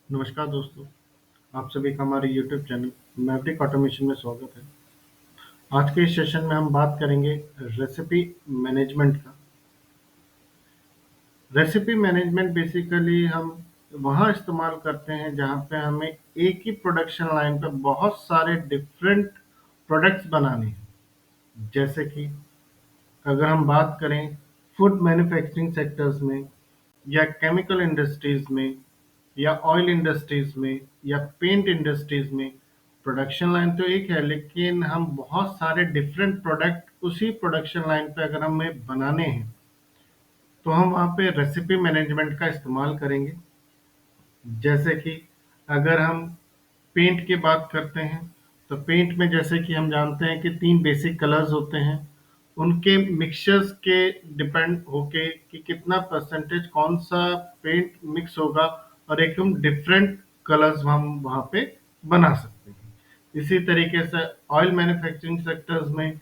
नमस्कार दोस्तों, आप सभी का हमारे यूट्यूब चैनल मैवरिक ऑटोमेशन में स्वागत है। आज के इस सेशन में हम बात करेंगे रेसिपी मैनेजमेंट का। रेसिपी मैनेजमेंट बेसिकली हम वहाँ इस्तेमाल करते हैं जहाँ पे हमें एक ही प्रोडक्शन लाइन पे बहुत सारे डिफरेंट प्रोडक्ट्स बनाने हैं। जैसे कि अगर हम बात करें फूड मैन्युफैक्चरिंग सेक्टर्स में या केमिकल इंडस्ट्रीज में या ऑयल इंडस्ट्रीज में या पेंट इंडस्ट्रीज में, प्रोडक्शन लाइन तो एक है लेकिन हम बहुत सारे डिफरेंट प्रोडक्ट उसी प्रोडक्शन लाइन पे अगर हमें बनाने हैं तो हम वहाँ पे रेसिपी मैनेजमेंट का इस्तेमाल करेंगे। जैसे कि अगर हम पेंट की बात करते हैं तो पेंट में जैसे कि हम जानते हैं कि तीन बेसिक कलर्स होते हैं, उनके मिक्सचर्स के डिपेंड होके कि कितना परसेंटेज कौन सा पेंट मिक्स होगा और एकदम डिफरेंट कलर्स हम वहाँ पे बना सकते हैं। इसी तरीके से ऑयल मैन्युफैक्चरिंग सेक्टर्स में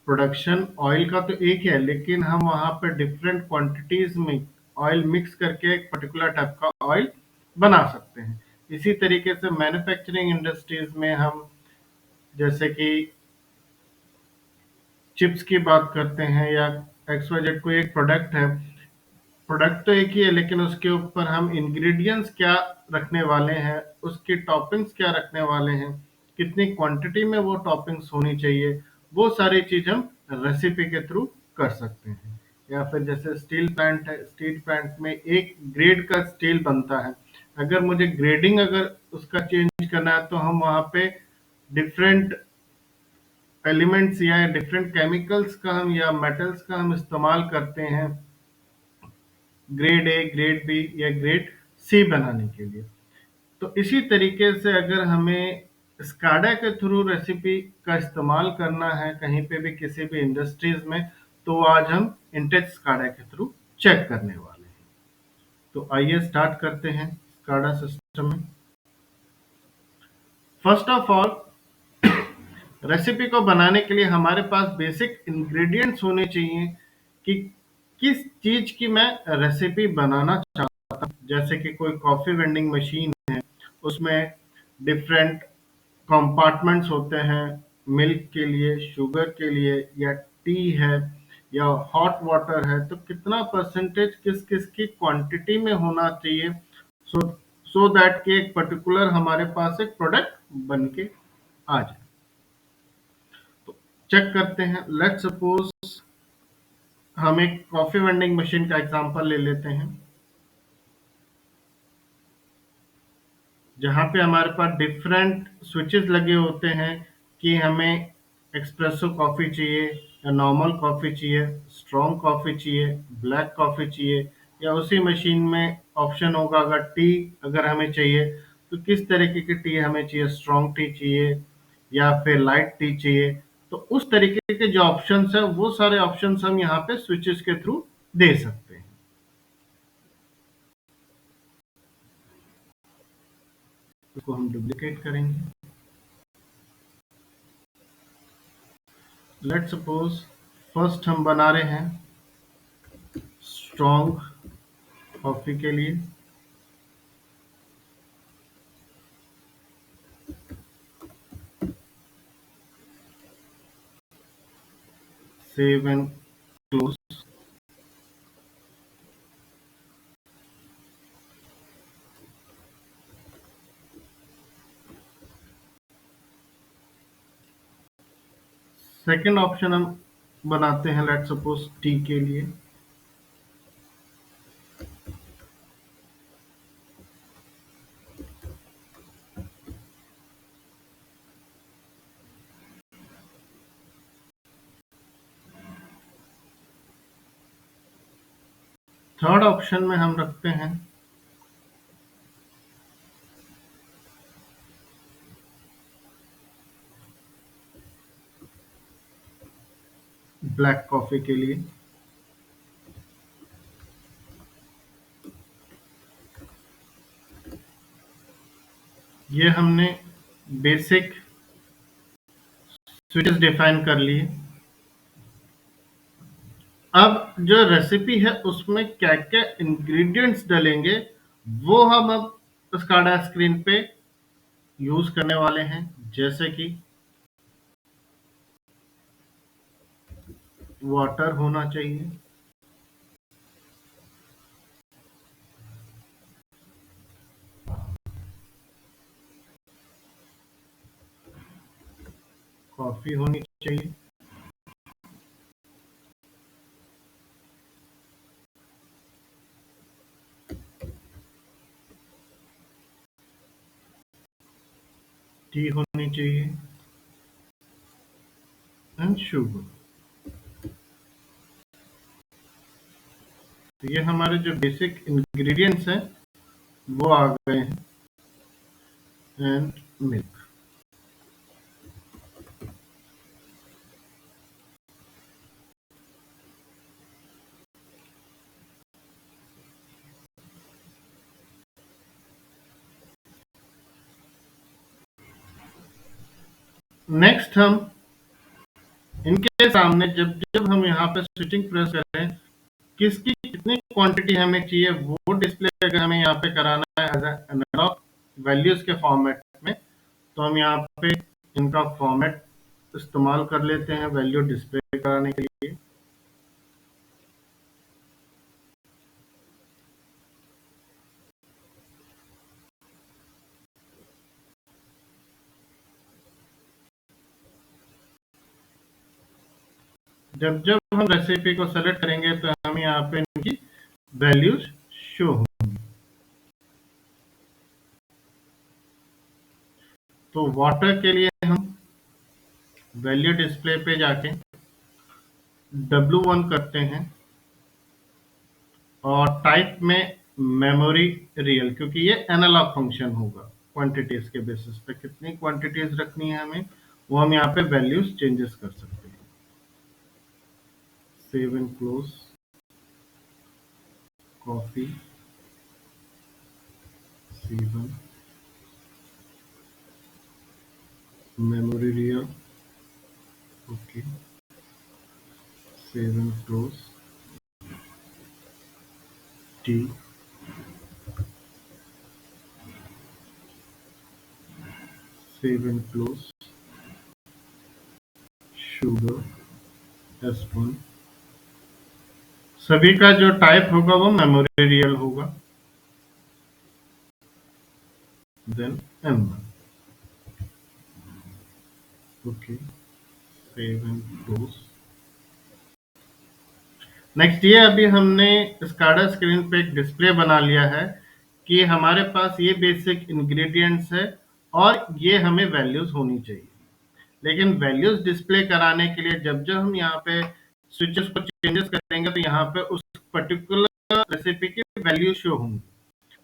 प्रोडक्शन ऑयल का तो एक है लेकिन हम वहाँ पे डिफरेंट क्वांटिटीज में ऑयल मिक्स करके एक पर्टिकुलर टाइप का ऑयल बना सकते हैं। इसी तरीके से मैन्युफैक्चरिंग इंडस्ट्रीज में हम जैसे कि चिप्स की बात करते हैं या एक्स वाई जेड कोई एक प्रोडक्ट है, प्रोडक्ट तो एक ही है लेकिन उसके ऊपर हम इंग्रेडिएंट्स क्या रखने वाले हैं, उसकी टॉपिंग्स क्या रखने वाले हैं, कितनी क्वांटिटी में वो टॉपिंग्स होनी चाहिए, वो सारी चीज हम रेसिपी के थ्रू कर सकते हैं। या फिर जैसे स्टील प्लांट है, स्टील प्लांट में एक ग्रेड का स्टील बनता है, अगर मुझे ग्रेडिंग अगर उसका चेंज करना है तो हम वहाँ पे डिफरेंट एलिमेंट्स या डिफरेंट केमिकल्स का हम या मेटल्स का हम इस्तेमाल करते हैं ग्रेड ए, ग्रेड बी या ग्रेड सी बनाने के लिए। तो इसी तरीके से अगर हमें स्काडा के थ्रू रेसिपी का इस्तेमाल करना है कहीं पे भी किसी भी इंडस्ट्रीज में, तो आज हम इंटेक्स स्काडा के थ्रू चेक करने वाले हैं। तो आइए स्टार्ट करते हैं स्काडा सिस्टम में। फर्स्ट ऑफ ऑल, रेसिपी को बनाने के लिए हमारे पास बेसिक इंग्रेडिएंट्स होने चाहिए कि किस चीज की मैं रेसिपी बनाना चाहता हूँ। जैसे कि कोई कॉफी वेंडिंग मशीन है, उसमें डिफरेंट कंपार्टमेंट्स होते हैं, मिल्क के लिए, शुगर के लिए, या टी है या हॉट वाटर है, तो कितना परसेंटेज किस किस की क्वांटिटी में होना चाहिए सो सो दैट कि एक पर्टिकुलर हमारे पास एक प्रोडक्ट बन के आ जाए। तो चेक करते हैं। लेट्स सपोज हम एक कॉफी वेंडिंग मशीन का एग्जांपल ले लेते हैं जहाँ पे हमारे पास डिफरेंट स्विचेस लगे होते हैं कि हमें एक्सप्रेसो कॉफ़ी चाहिए या नॉर्मल कॉफ़ी चाहिए, स्ट्रॉन्ग कॉफ़ी चाहिए, ब्लैक कॉफ़ी चाहिए, या उसी मशीन में ऑप्शन होगा अगर टी अगर हमें चाहिए तो किस तरीके की टी हमें चाहिए, स्ट्रॉन्ग टी चाहिए या फिर लाइट टी चाहिए। तो उस तरीके के जो ऑप्शंस है वो सारे ऑप्शंस हम यहाँ पे स्विचेस के थ्रू दे सकते हैं। इसको हम डुप्लीकेट करेंगे। लेट्स सपोज फर्स्ट हम बना रहे हैं स्ट्रॉन्ग कॉफी के लिए। Save and close. Second option हम बनाते हैं लेट्स सपोज टी के लिए। थर्ड ऑप्शन में हम रखते हैं ब्लैक कॉफी के लिए। ये हमने बेसिक स्विचेस डिफाइन कर लिए। अब जो रेसिपी है उसमें क्या क्या इंग्रेडिएंट्स डलेंगे वो हम अब स्काडा स्क्रीन पे यूज करने वाले हैं, जैसे कि वाटर होना चाहिए, कॉफी होनी चाहिए, टी होनी चाहिए एंड शुगर। तो ये हमारे जो बेसिक इंग्रेडिएंट्स हैं वो आ गए हैं, एंड मिल्क। नेक्स्ट हम इनके सामने जब जब हम यहाँ पे स्विचिंग प्रेस करें, किसकी कितनी क्वांटिटी हमें चाहिए वो डिस्प्ले अगर हमें यहाँ पे कराना है एज एनालॉग वैल्यूज के फॉर्मेट में, तो हम यहाँ पे इनका फॉर्मेट इस्तेमाल कर लेते हैं वैल्यू डिस्प्ले कराने के लिए। जब जब हम रेसिपी को सेलेक्ट करेंगे तो हमें यहाँ पे इनकी वैल्यूज शो होंगी। तो वाटर के लिए हम वैल्यू डिस्प्ले पे जाके W1 करते हैं और टाइप में मेमोरी रियल, क्योंकि ये एनालॉग फंक्शन होगा। क्वांटिटीज के बेसिस पे कितनी क्वांटिटीज रखनी है हमें, वो हम यहाँ पे वैल्यूज चेंजेस कर सकते हैं। Save and close, coffee C1, memory real, okay, save and close, tea, save and close, sugar S1। सभी का जो टाइप होगा वो मेमोरी रियल होगा। Then M1, okay, save and close. Next ये अभी हमने स्काडा स्क्रीन पे एक डिस्प्ले बना लिया है कि हमारे पास ये बेसिक इंग्रेडिएंट्स है और ये हमें वैल्यूज होनी चाहिए। लेकिन वैल्यूज डिस्प्ले कराने के लिए जब जब हम यहाँ पे स्विचेस को चेंजेस करेंगे तो यहाँ पे उस पर्टिकुलर रेसिपी की वैल्यू शो होंगी।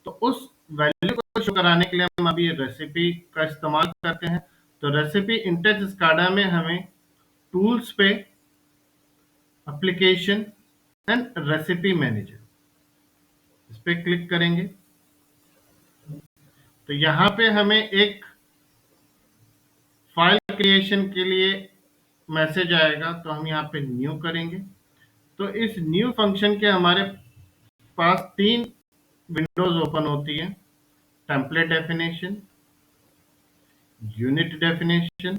तो उस वैल्यू को शो कराने के लिए हम अभी रेसिपी का इस्तेमाल करते हैं। तो रेसिपी इंटेक्स स्काडा में हमें टूल्स पे एप्लीकेशन एंड रेसिपी मैनेजर, इस पे क्लिक करेंगे तो यहाँ पे हमें एक फाइल क्रिएशन के लिए मैसेज आएगा। तो हम यहाँ पे न्यू करेंगे तो इस न्यू फंक्शन के हमारे पास तीन विंडोज ओपन होती है, template definition, unit definition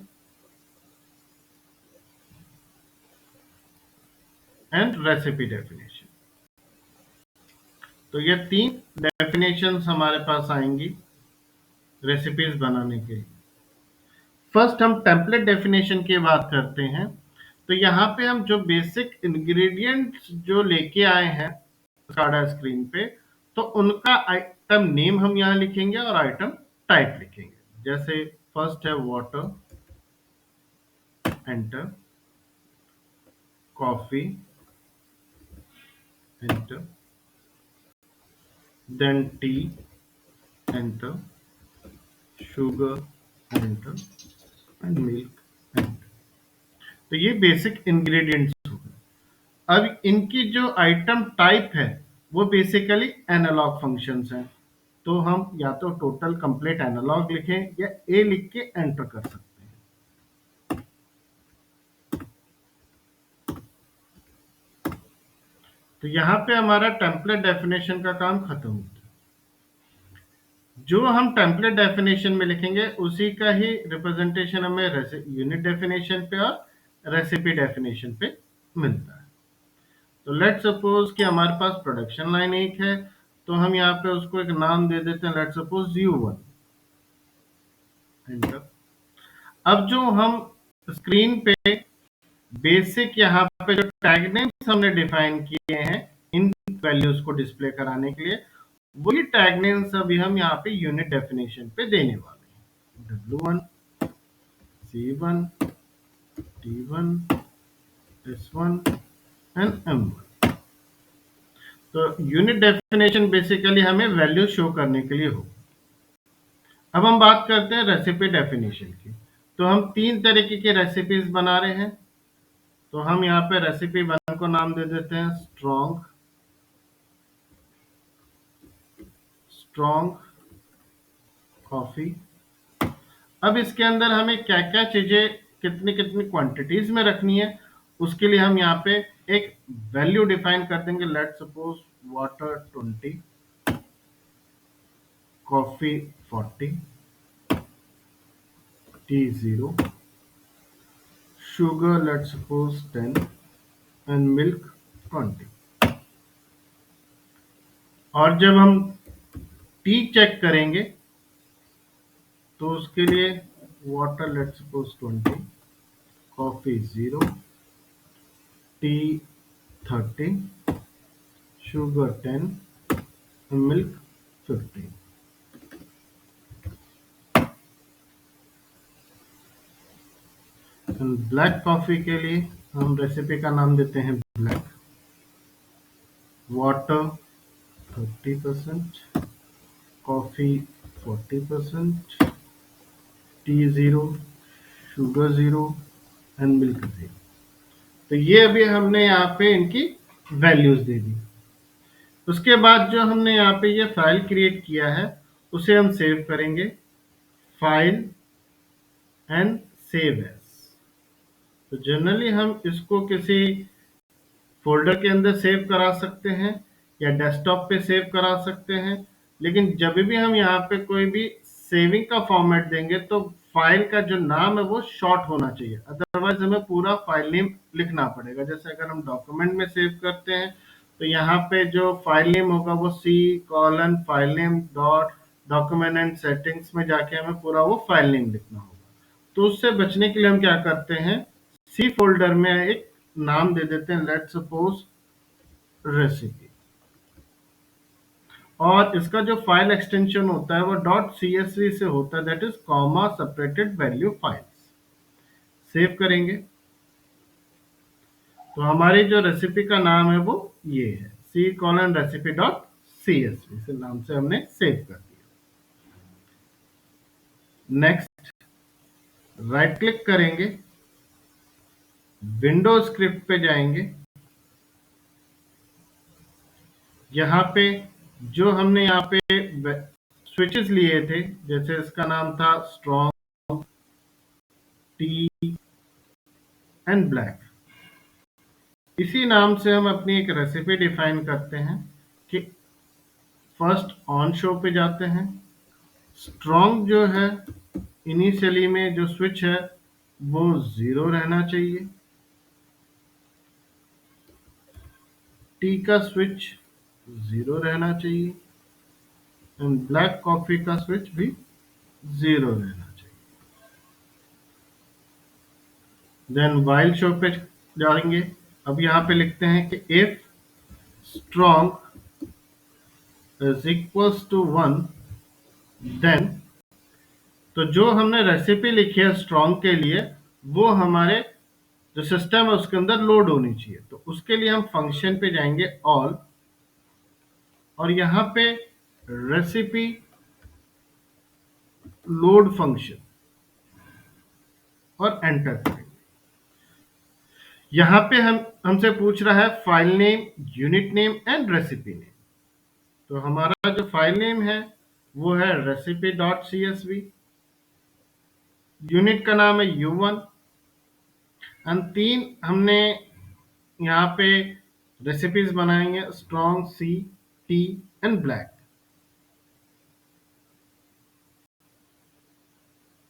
and recipe definition. तो ये तीन डेफिनेशंस हमारे पास आएंगी रेसिपीज बनाने के लिए। फर्स्ट हम टेम्पलेट डेफिनेशन की बात करते हैं। तो यहाँ पे हम जो बेसिक इंग्रेडिएंट्स जो लेके आए हैं स्काडा स्क्रीन पे, तो उनका आइटम नेम हम यहाँ लिखेंगे और आइटम टाइप लिखेंगे। जैसे फर्स्ट है water, enter, coffee, enter, then tea, enter, sugar, enter and milk, enter. तो ये बेसिक इंग्रेडिएंट्स हो गए। अब इनकी जो आइटम टाइप है वो बेसिकली एनालॉग फंक्शंस हैं। तो हम या तो टोटल कंप्लीट एनालॉग लिखें या ए लिख के एंटर कर सकते हैं। तो यहाँ पे हमारा टेम्पलेट डेफिनेशन का काम खत्म होता है। जो हम टेम्पलेट डेफिनेशन में लिखेंगे उसी का ही रिप्रेजेंटेशन हमें यूनिट डेफिनेशन पे और रेसिपी डेफिनेशन पे मिलता है। तो लेट सपोज कि हमारे पास प्रोडक्शन लाइन एक है, तो हम यहाँ पे उसको एक नाम दे देते हैं, लेट सपोज U1। एंटर। अब जो हम स्क्रीन पे बेसिक यहाँ पे जो टैग नेम्स हमने डिफाइन किए हैं इन वैल्यूज को डिस्प्ले कराने के लिए, वही टैग नेम्स अभी हम यहाँ पे यूनिट डेफिनेशन पे देने वाले हैं। W1, C1, T1, S1 and M1। तो यूनिट डेफिनेशन बेसिकली हमें वैल्यू शो करने के लिए हो। अब हम बात करते हैं रेसिपी डेफिनेशन की। तो हम तीन तरीके की रेसिपीज बना रहे हैं। तो हम यहाँ पे रेसिपी 1 को नाम दे देते हैं स्ट्रॉन्ग कॉफी। अब इसके अंदर हमें क्या क्या चीजें कितनी कितनी क्वांटिटीज में रखनी है, उसके लिए हम यहाँ पे एक वैल्यू डिफाइन कर देंगे। Let suppose water 20, coffee 40, T 0, sugar let suppose 10 and milk 20। और जब हम टी चेक करेंगे तो उसके लिए water let suppose 20, coffee 0, T 30, sugar 10 and milk 15। Black coffee के लिए हम रेसिपी का नाम देते हैं black. Water 30%, coffee 40%, T 0, sugar 0 and milk 0। तो ये अभी हमने यहाँ पे इनकी वैल्यूज दे दी। उसके बाद जो हमने यहाँ पे ये फाइल क्रिएट किया है उसे हम सेव करेंगे, फाइल एंड सेव एज। तो जनरली हम इसको किसी फ़ोल्डर के अंदर सेव करा सकते हैं या डेस्कटॉप पे सेव करा सकते हैं, लेकिन जब भी हम यहाँ पे कोई भी सेविंग का फॉर्मेट देंगे तो फाइल का जो नाम है वो शॉर्ट होना चाहिए, अदरवाइज हमें पूरा फाइल नेम लिखना पड़ेगा। जैसे अगर हम डॉक्यूमेंट में सेव करते हैं तो यहाँ पे जो फाइल नेम होगा वो C: file name dot document and settings में जाके हमें पूरा वो फाइल नेम लिखना होगा। तो उससे बचने के लिए हम क्या करते हैं, सी फोल्डर में एक नाम दे देते हैं, लेट सपोज रेसिपी। और इसका जो फाइल एक्सटेंशन होता है वो .csv से होता है, that is comma separated value files. Save करेंगे तो हमारी जो रेसिपी का नाम है वो ये है, C:recipe.csv से नाम से हमने सेव कर दिया। नेक्स्ट राइट क्लिक करेंगे, विंडो स्क्रिप्ट पे जाएंगे। यहाँ पे जो हमने यहाँ पे स्विचेस लिए थे, जैसे इसका नाम था स्ट्रॉन्ग, टी एंड ब्लैक, इसी नाम से हम अपनी एक रेसिपी डिफाइन करते हैं कि फर्स्ट ऑन शो पे जाते हैं। स्ट्रॉन्ग जो है इनिशियली में जो स्विच है वो 0 रहना चाहिए, टी का स्विच 0 रहना चाहिए एंड ब्लैक कॉफी का स्विच भी 0 रहना चाहिए। देन वाइल शो पे जाएंगे। अब यहाँ पे लिखते हैं कि if strong is equals to 1, then तो जो हमने रेसिपी लिखी है स्ट्रॉन्ग के लिए वो हमारे जो सिस्टम है उसके अंदर लोड होनी चाहिए। तो उसके लिए हम फंक्शन पे जाएंगे ऑल, और यहाँ पे रेसिपी लोड फंक्शन और एंटर करेंगे। यहाँ पे हमसे पूछ रहा है file name, unit name and recipe name. तो हमारा जो फाइल नेम है वो है recipe.csv, यूनिट का नाम है U1 एंड तीन हमने यहाँ पे रेसिपीज बनाएंगे, strong, C, T and black.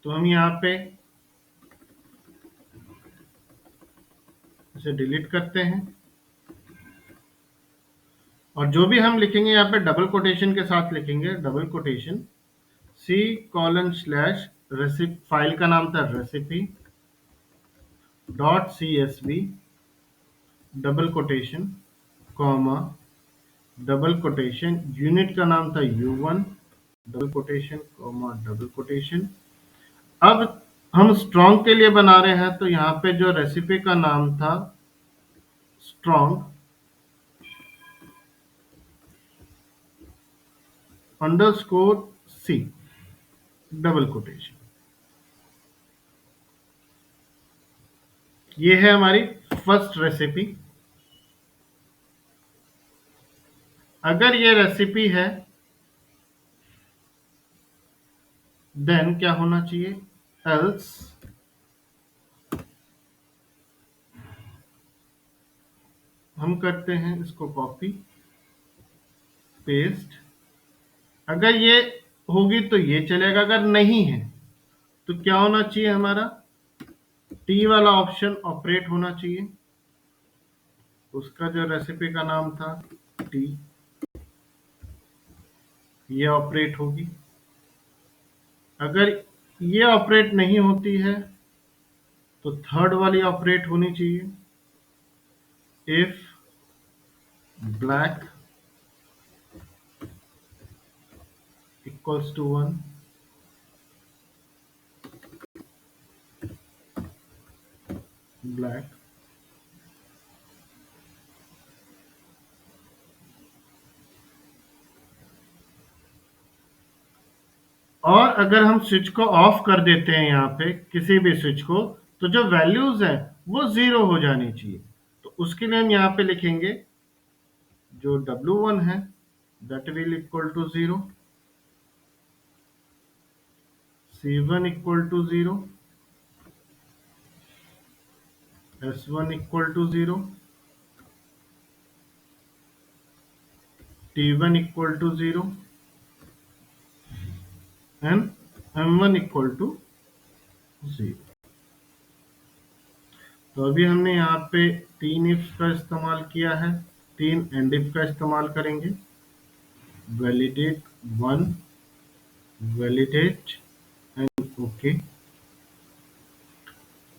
तो हम यहाँ पे इसे डिलीट करते हैं और जो भी हम लिखेंगे यहाँ पे डबल कोटेशन के साथ लिखेंगे, double quotation C:/ recipe, file का नाम था recipe dot CSV, double quotation comma, double quotation, unit का नाम था U1, double quotation comma, double quotation. अब हम स्ट्रॉन्ग के लिए बना रहे हैं तो यहाँ पे जो रेसिपी का नाम था strong underscore C, double quotation. ये है हमारी फर्स्ट रेसिपी। अगर ये रेसिपी है देन क्या होना चाहिए, एल्स हम करते हैं इसको कॉपी पेस्ट। अगर ये होगी तो ये चलेगा, अगर नहीं है तो क्या होना चाहिए, हमारा टी वाला ऑप्शन ऑपरेट होना चाहिए। उसका जो रेसिपी का नाम था टी, ये ऑपरेट होगी। अगर ये ऑपरेट नहीं होती है तो थर्ड वाली ऑपरेट होनी चाहिए, if black equals to 1, black और अगर हम स्विच को ऑफ कर देते हैं यहाँ पे किसी भी स्विच को, तो जो वैल्यूज है वो 0 हो जानी चाहिए। तो उसके लिए हम यहाँ पे लिखेंगे जो W1 है that will equal to 0, C1 equal to 0, S1 equal to 0, T1 equal to 0 and M1 equal to 0। तो अभी हमने यहाँ पे 3 इफ का इस्तेमाल किया है, 3 एंड इफ का इस्तेमाल करेंगे, वैलिडेट 1, वैलिडेट एंड ओके।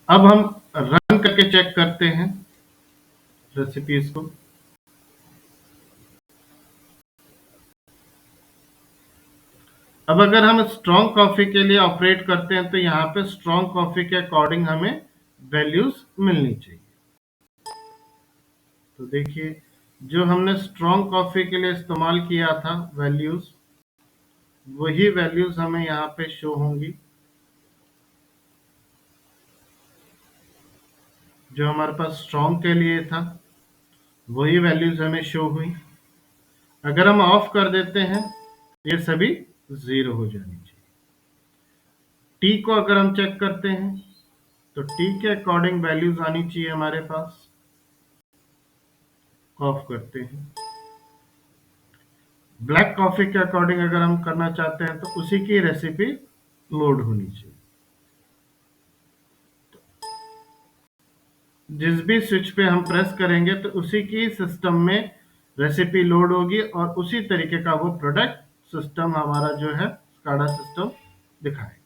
अब हम रन करके चेक करते हैं रेसिपीज को। अब अगर हम स्ट्रॉन्ग कॉफी के लिए ऑपरेट करते हैं तो यहाँ पे स्ट्रॉन्ग कॉफी के अकॉर्डिंग हमें वैल्यूज मिलनी चाहिए। तो देखिए जो हमने स्ट्रॉन्ग कॉफी के लिए इस्तेमाल किया था वैल्यूज, वही वैल्यूज हमें यहाँ पे शो होंगी जो हमारे पास स्ट्रॉन्ग के लिए था, वही वैल्यूज हमें शो हुई। अगर हम ऑफ कर देते हैं ये सभी 0 हो जानी चाहिए। टी को अगर हम चेक करते हैं तो टी के अकॉर्डिंग वैल्यूज आनी चाहिए हमारे पास, ऑफ करते हैं। ब्लैक कॉफी के अकॉर्डिंग अगर हम करना चाहते हैं तो उसी की रेसिपी लोड होनी चाहिए। जिस भी स्विच पे हम प्रेस करेंगे तो उसी की सिस्टम में रेसिपी लोड होगी और उसी तरीके का वो प्रोडक्ट सिस्टम हमारा जो है स्काडा सिस्टम दिखाएगा।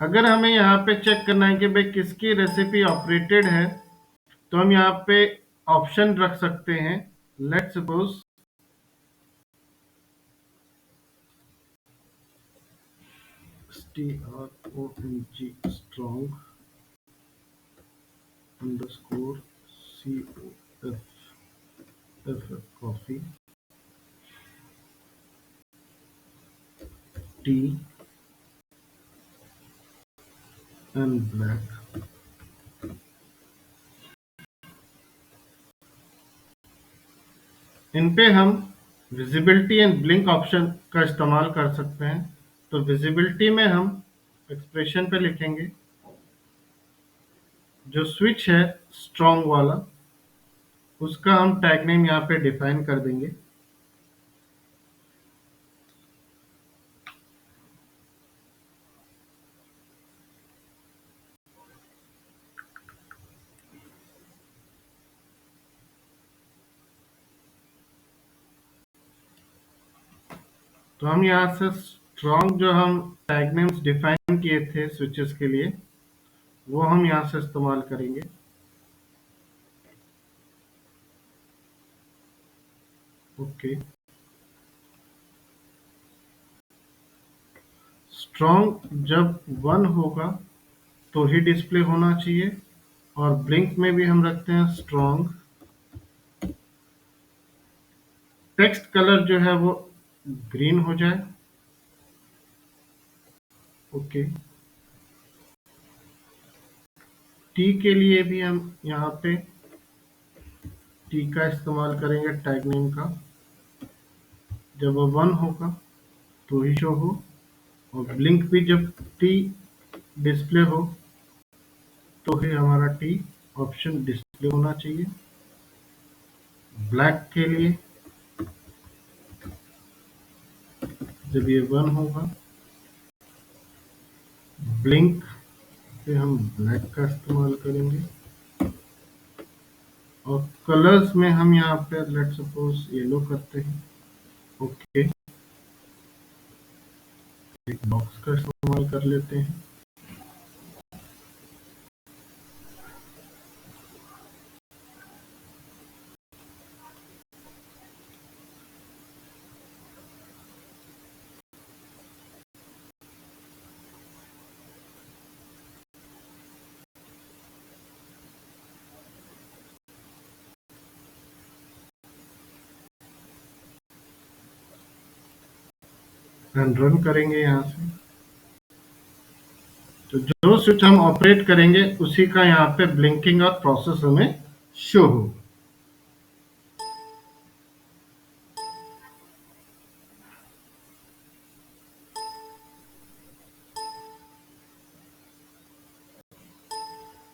अगर हमें यहाँ पे चेक करना है कि भाई किसकी रेसिपी ऑपरेटेड है, तो हम यहाँ पे ऑप्शन रख सकते हैं। Let's suppose STRONG strong underscore COF coffee tea and black। इन पे हम विजिबिलिटी एंड ब्लिंक ऑप्शन का इस्तेमाल कर सकते हैं। तो विजिबिलिटी में हम एक्सप्रेशन पे लिखेंगे जो स्विच है स्ट्रॉन्ग वाला, उसका हम टैग नेम यहाँ पे डिफाइन कर देंगे। तो हम यहाँ से स्ट्रॉन्ग जो हम टैग नेम्स डिफाइन किए थे स्विचेस के लिए, वो हम यहाँ से इस्तेमाल करेंगे। ओके, स्ट्रॉन्ग जब 1 होगा तो ही डिस्प्ले होना चाहिए, और ब्लिंक में भी हम रखते हैं स्ट्रॉन्ग। टेक्स्ट कलर जो है वो ग्रीन हो जाए। ओके, टी के लिए भी हम यहाँ पे टी का इस्तेमाल करेंगे टैग नेम का। जब वो 1 होगा तो ही शो हो, और ब्लिंक भी जब टी डिस्प्ले हो तो ही हमारा टी ऑप्शन डिस्प्ले होना चाहिए। ब्लैक के लिए जब ये 1 होगा, ब्लिंक पे हम ब्लैक का इस्तेमाल करेंगे। और कलर्स में हम यहाँ पे लेट सपोज येलो करते हैं। ओके, एक बॉक्स का इस्तेमाल कर लेते हैं। एंड रन करेंगे यहाँ से। तो जो स्विच हम ऑपरेट करेंगे उसी का यहाँ पे ब्लिंकिंग और प्रोसेस हमें शो होगा।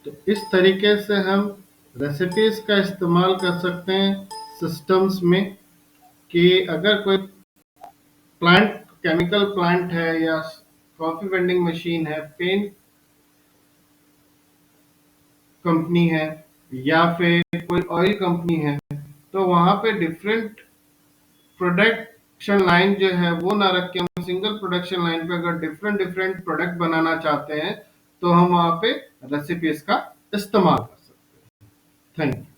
तो इस तरीके से हम रेसिपीज का इस्तेमाल कर सकते हैं सिस्टम्स में, कि अगर कोई प्लांट, केमिकल प्लांट है, या कॉफी वेंडिंग मशीन है, पेंट कंपनी है, या फिर कोई ऑयल कंपनी है, तो वहां पे डिफरेंट प्रोडक्शन लाइन जो है वो ना रख के हम सिंगल प्रोडक्शन लाइन पे अगर डिफरेंट डिफरेंट प्रोडक्ट बनाना चाहते हैं तो हम वहां पे रेसिपीज का इस्तेमाल कर सकते हैं। Thank you.